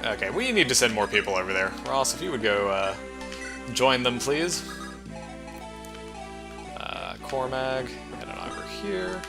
Okay, we need to send more people over there. Ross, if you would go join them, please. Cormag, head on over here.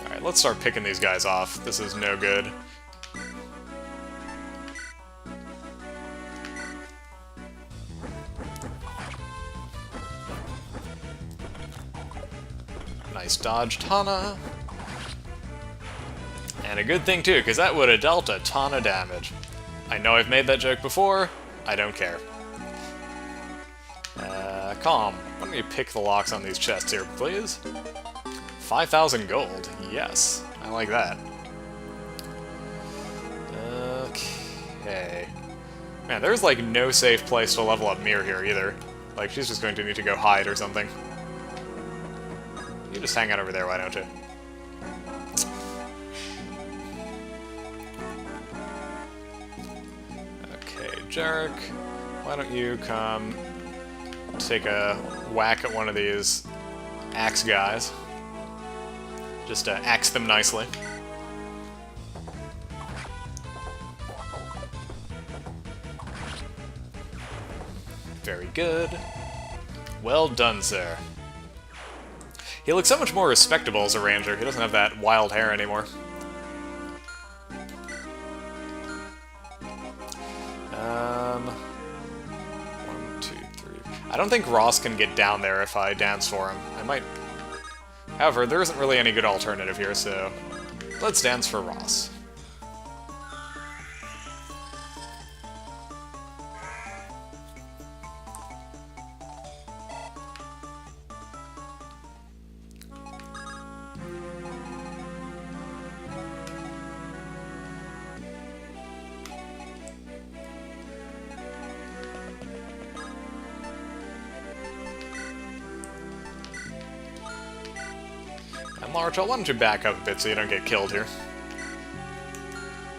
Alright, let's start picking these guys off. This is no good. Nice dodge, Tana. And a good thing, too, because that would have dealt a ton of damage. I know I've made that joke before. I don't care. Calm. Why don't you pick the locks on these chests here, please? 5,000 gold. Yes. I like that. Okay. Man, there's, like, no safe place to level up Mir here, either. Like, she's just going to need to go hide or something. You just hang out over there, why don't you? Okay, Jarek, why don't you come take a whack at one of these axe guys. Just axe them nicely. Very good. Well done, sir. He looks so much more respectable as a ranger. He doesn't have that wild hair anymore. One, two, three. I don't think Ross can get down there if I dance for him. I might... However, there isn't really any good alternative here, so let's dance for Ross. Larachel, why don't you back up a bit so you don't get killed here?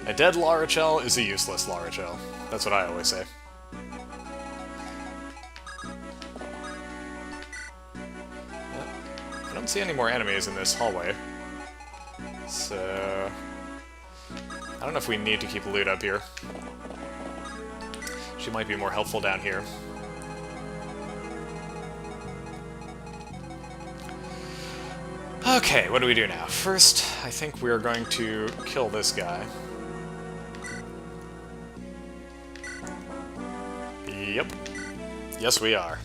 A dead Larachel is a useless Larachel. That's what I always say. I don't see any more enemies in this hallway. So... I don't know if we need to keep loot up here. She might be more helpful down here. Okay, what do we do now? First, I think we're going to kill this guy. Yep. Yes, we are.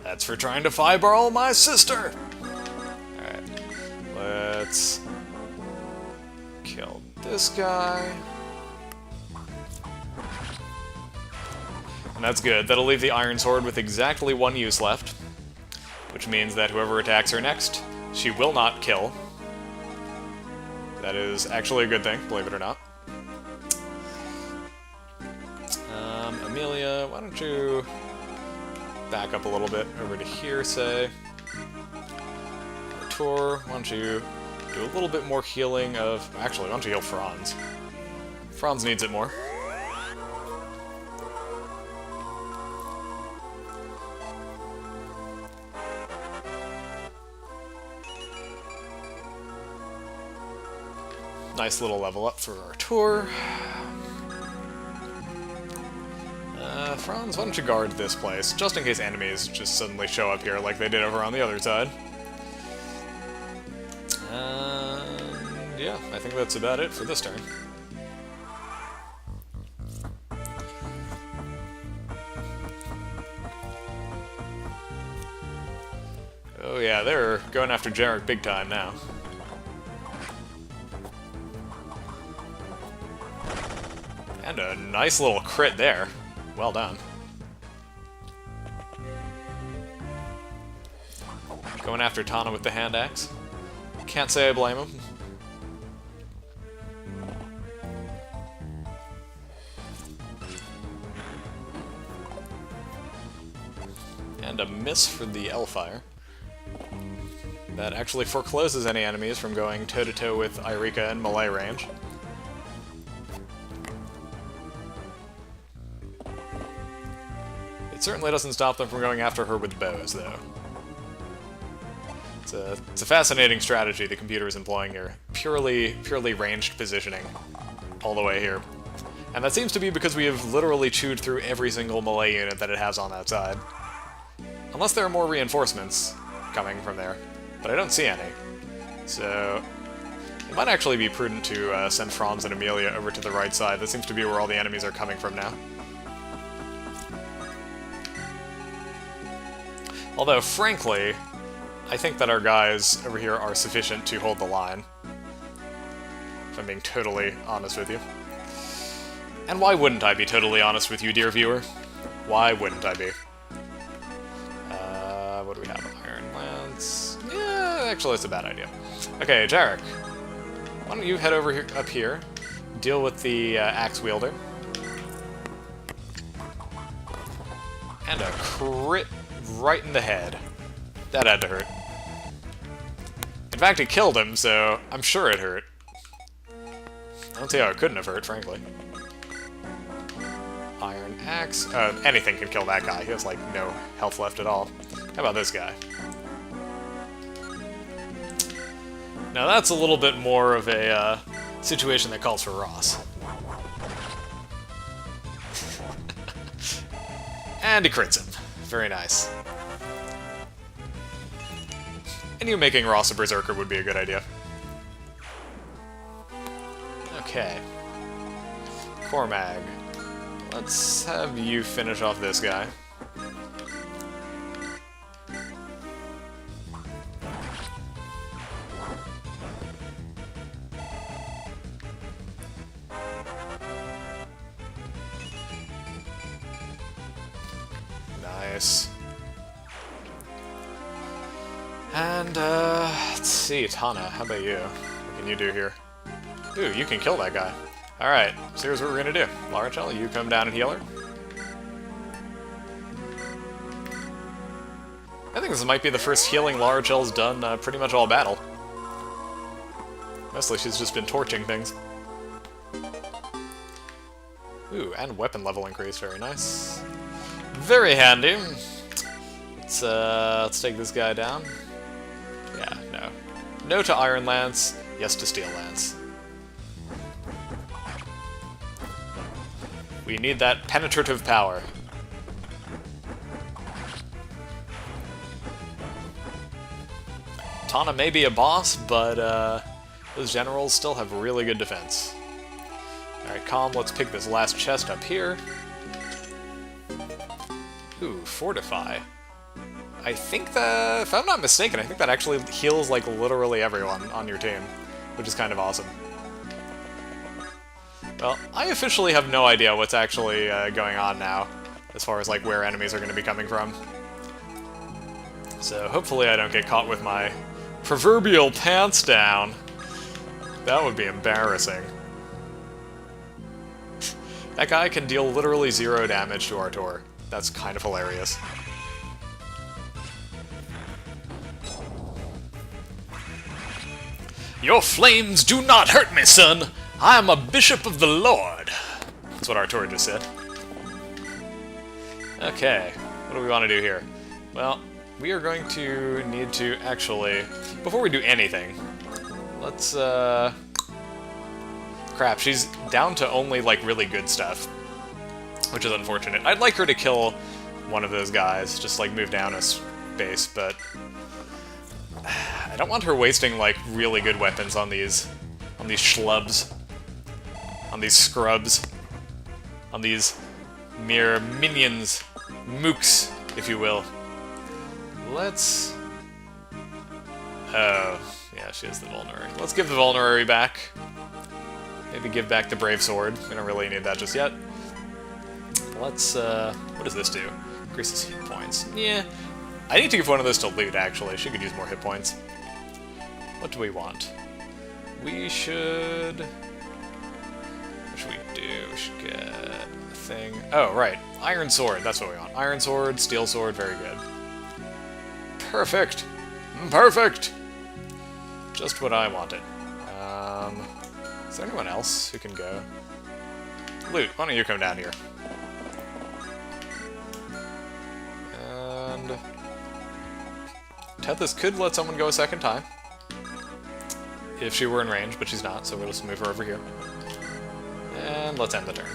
That's for trying to fireball my sister! Alright. Let's... kill this guy. And that's good. That'll leave the Iron Sword with exactly one use left. Which means that whoever attacks her next, she will not kill. That is actually a good thing, believe it or not. Amelia, why don't you back up a little bit over to here, say. Artur, why don't you do a little bit more healing of... Actually, why don't you heal Franz? Franz needs it more. Nice little level up for Artur. Franz, why don't you guard this place, just in case enemies just suddenly show up here like they did over on the other side. And yeah, I think that's about it for this turn. Oh yeah, they're going after Jarek big time now. And a nice little crit there. Well done. Going after Tana with the hand axe. Can't say I blame him. And a miss for the Elfire. That actually forecloses any enemies from going toe-to-toe with Irika in melee range. It's Certainly doesn't stop them from going after her with bows, though. It's a fascinating strategy the computer is employing here. Purely ranged positioning all the way here. And that seems to be because we have literally chewed through every single melee unit that it has on that side. Unless there are more reinforcements coming from there. But I don't see any. So it might actually be prudent to send Franz and Amelia over to the right side. That seems to be where all the enemies are coming from now. Although, frankly, I think that our guys over here are sufficient to hold the line. If I'm being totally honest with you. And why wouldn't I be totally honest with you, dear viewer? Why wouldn't I be? What do we have? Iron Lance? Yeah, actually, it's a bad idea. Okay, Jarek. Why don't you head over here, up here, deal with the axe wielder. And a crit right in the head. That had to hurt. In fact, it killed him, so I'm sure it hurt. I don't see how it couldn't have hurt, frankly. Iron axe. Anything can kill that guy. He has, like, no health left at all. How about this guy? Now that's a little bit more of a situation that calls for Ross. And he crits him. Very nice. And you making Ross a Berserker would be a good idea. Okay. Cormag. Let's have you finish off this guy. Nice. And, let's see, Tana, how about you? What can you do here? Ooh, you can kill that guy. Alright, so here's what we're gonna do. Larachel, you come down and heal her. I think this might be the first healing Larachel's done pretty much all battle. Mostly she's just been torching things. Ooh, and weapon level increase, very nice. Very handy. Let's take this guy down. Yeah, no. No to Iron Lance, yes to Steel Lance. We need that penetrative power. Tana may be a boss, but those generals still have really good defense. Alright, Calm, let's pick this last chest up here. Ooh, Fortify. I think that, if I'm not mistaken, I think that actually heals, like, literally everyone on your team, which is kind of awesome. Well, I officially have no idea what's actually going on now, as far as, like, where enemies are going to be coming from. So hopefully I don't get caught with my proverbial pants down. That would be embarrassing. That guy can deal literally 0 damage to Artur. That's kind of hilarious. Your flames do not hurt me, son! I am a bishop of the Lord! That's what Artur just said. Okay, what do we want to do here? Well, we are going to need to actually... Before we do anything, let's, crap, she's down to only, like, really good stuff. Which is unfortunate. I'd like her to kill one of those guys, just, like, move down a space, but... I don't want her wasting, like, really good weapons on these schlubs. On these scrubs. On these mere minions. Mooks, if you will. Let's... Oh, yeah, she has the Vulnerary. Let's give the Vulnerary back. Maybe give back the Brave Sword. We don't really need that just yet. Let's, what does this do? Increases hit points. Yeah. I need to give one of those to Loot, actually. She could use more hit points. What do we want? We should... What should we do? We should get a thing... Oh, right. Iron Sword. That's what we want. Iron Sword, Steel Sword. Very good. Perfect! Perfect! Just what I wanted. Is there anyone else who can go? Loot, why don't you come down here? Tethys could let someone go a second time. If she were in range, but she's not, so we'll just move her over here. And let's end the turn.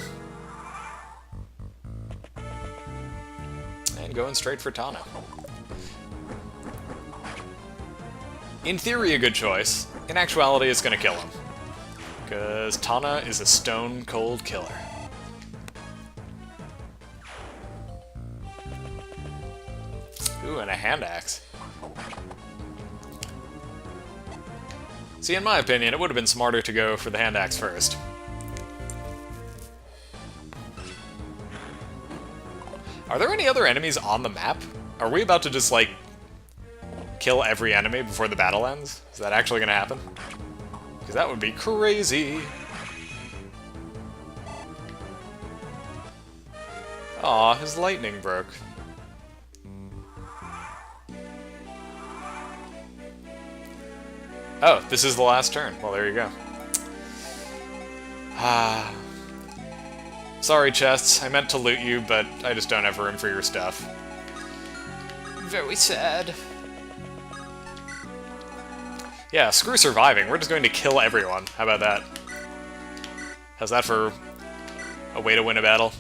And going straight for Tana. In theory, a good choice. In actuality, it's gonna kill him. Because Tana is a stone-cold killer. Ooh, and a hand axe. See, in my opinion, it would have been smarter to go for the hand axe first. Are there any other enemies on the map? Are we about to just, like, kill every enemy before the battle ends? Is that actually gonna happen? Because that would be crazy. Aw, his lightning broke. Oh, this is the last turn. Well, there you go. Ah. Sorry, chests. I meant to loot you, but I just don't have room for your stuff. Very sad. Yeah, screw surviving. We're just going to kill everyone. How about that? How's that for a way to win a battle?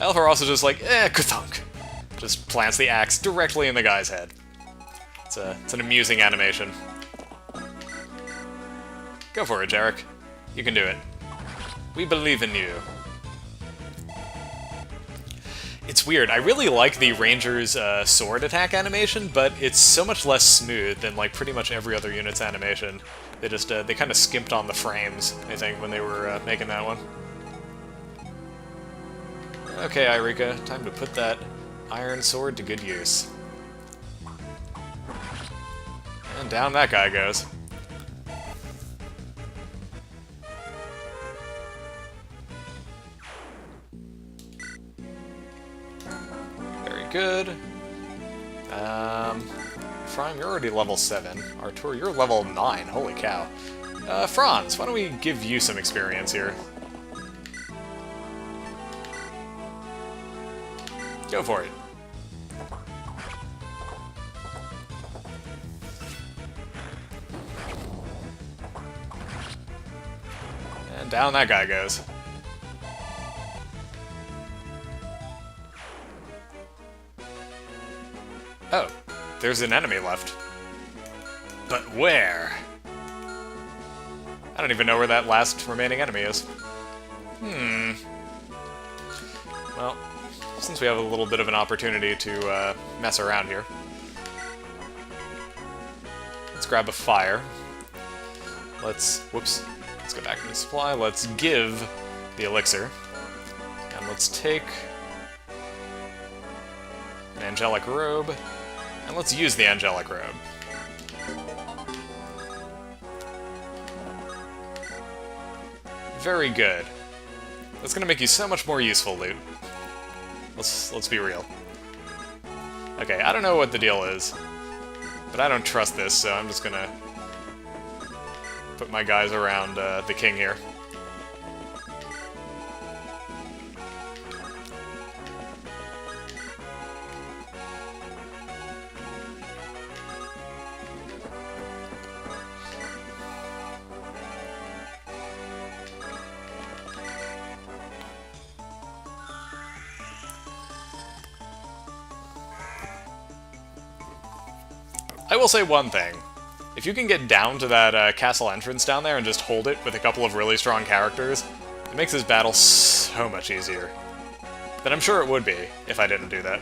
Alvar also just like, ka-thunk. Just plants the axe directly in the guy's head. It's an amusing animation. Go for it, Jarek. You can do it. We believe in you. It's weird. I really like the Ranger's sword attack animation, but it's so much less smooth than like pretty much every other unit's animation. They just they kind of skimped on the frames, I think, when they were making that one. Okay, Irika, time to put that iron sword to good use. And down that guy goes. Very good. Ephraim, you're already level 7. Artur, you're level 9. Holy cow. Franz, why don't we give you some experience here? Go for it. And down that guy goes. Oh, there's an enemy left. But where? I don't even know where that last remaining enemy is. Well, since we have a little bit of an opportunity to mess around here, let's grab a fire. Let's go back to the supply. Let's give the elixir. And let's take an angelic robe. And let's use the angelic robe. Very good. That's gonna make you so much more useful, loot. Let's be real. Okay, I don't know what the deal is, but I don't trust this, so I'm just gonna put my guys around the king here. I will say one thing. If you can get down to that castle entrance down there and just hold it with a couple of really strong characters, it makes this battle so much easier. But I'm sure it would be if I didn't do that.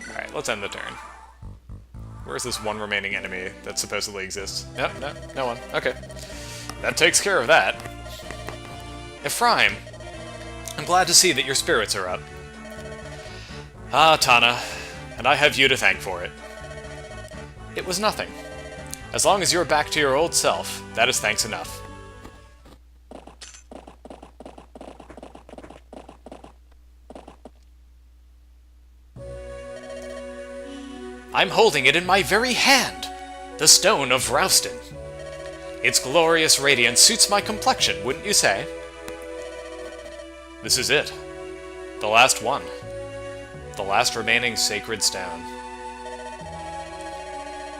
Alright, let's end the turn. Where's this one remaining enemy that supposedly exists? Nope, no one. Okay. That takes care of that. Ephraim, I'm glad to see that your spirits are up. Ah, Tana. And I have you to thank for it. It was nothing. As long as you're back to your old self, that is thanks enough. I'm holding it in my very hand, the Stone of Rouston. Its glorious radiance suits my complexion, wouldn't you say? This is it. The last one. The last remaining Sacred Stone.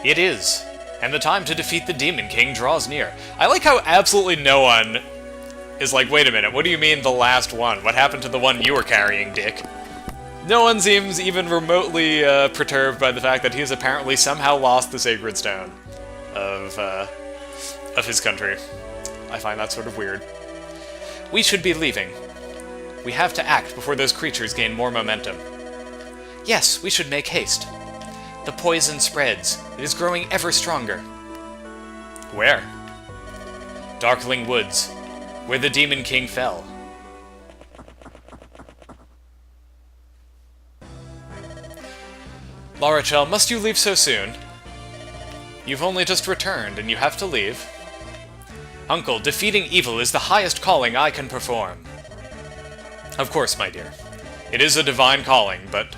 It is, and the time to defeat the Demon King draws near. I like how absolutely no one is like, wait a minute, what do you mean the last one? What happened to the one you were carrying, Dick? No one seems even remotely perturbed by the fact that he has apparently somehow lost the Sacred Stone of his country. I find that sort of weird. We should be leaving. We have to act before those creatures gain more momentum. Yes, we should make haste. The poison spreads. It is growing ever stronger. Where? Darkling Woods, where the Demon King fell. Larachel, must you leave so soon? You've only just returned, and you have to leave. Uncle, defeating evil is the highest calling I can perform. Of course, my dear. It is a divine calling, but...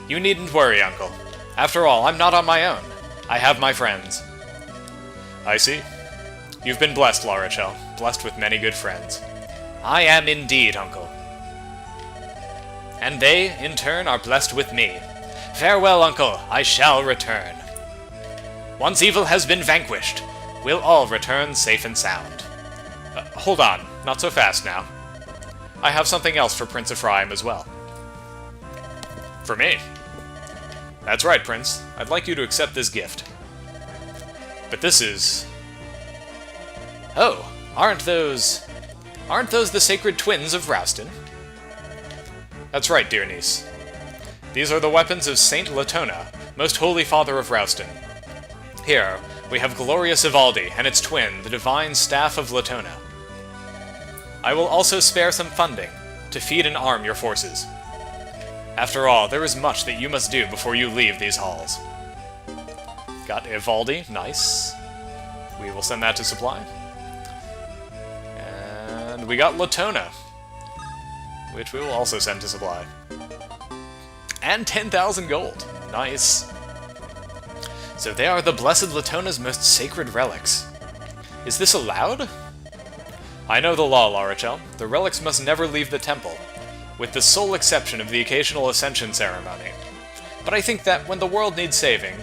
You needn't worry, Uncle. After all, I'm not on my own. I have my friends. I see. You've been blessed, Larachel. Blessed with many good friends. I am indeed, Uncle. And they, in turn, are blessed with me. Farewell, Uncle. I shall return. Once evil has been vanquished, we'll all return safe and sound. Hold on. Not so fast now. I have something else for Prince Ephraim as well. For me? That's right, Prince. I'd like you to accept this gift. But this is... Oh, aren't those the sacred twins of Rouston? That's right, dear niece. These are the weapons of Saint Latona, most holy father of Rouston. Here, we have glorious Ivaldi and its twin, the divine staff of Latona. I will also spare some funding to feed and arm your forces. After all, there is much that you must do before you leave these halls. Got Ivaldi, nice. We will send that to supply. And we got Latona, which we will also send to supply. And 10,000 gold, nice. So they are the Blessed Latona's most sacred relics. Is this allowed? I know the law, Larachel. The relics must never leave the temple, with the sole exception of the occasional ascension ceremony. But I think that when the world needs saving,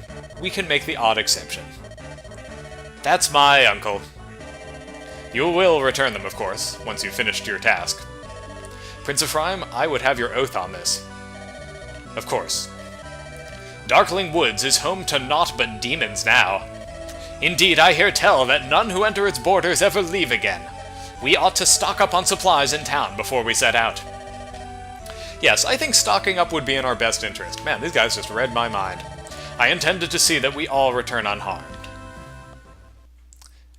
we can make the odd exception. That's my uncle. You will return them, of course, once you've finished your task. Prince Ephraim, I would have your oath on this. Of course. Darkling Woods is home to naught but demons now. Indeed, I hear tell that none who enter its borders ever leave again. We ought to stock up on supplies in town before we set out. Yes, I think stocking up would be in our best interest. Man, these guys just read my mind. I intended to see that we all return unharmed.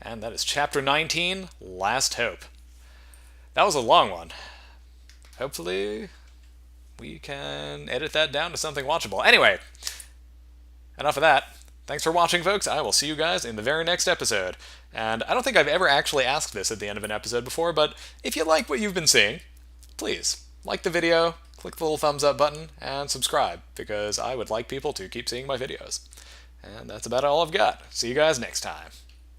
And that is Chapter 19, Last Hope. That was a long one. Hopefully, we can edit that down to something watchable. Anyway, enough of that. Thanks for watching, folks. I will see you guys in the very next episode. And I don't think I've ever actually asked this at the end of an episode before, but if you like what you've been seeing, please like the video, click the little thumbs up button, and subscribe, because I would like people to keep seeing my videos. And that's about all I've got. See you guys next time.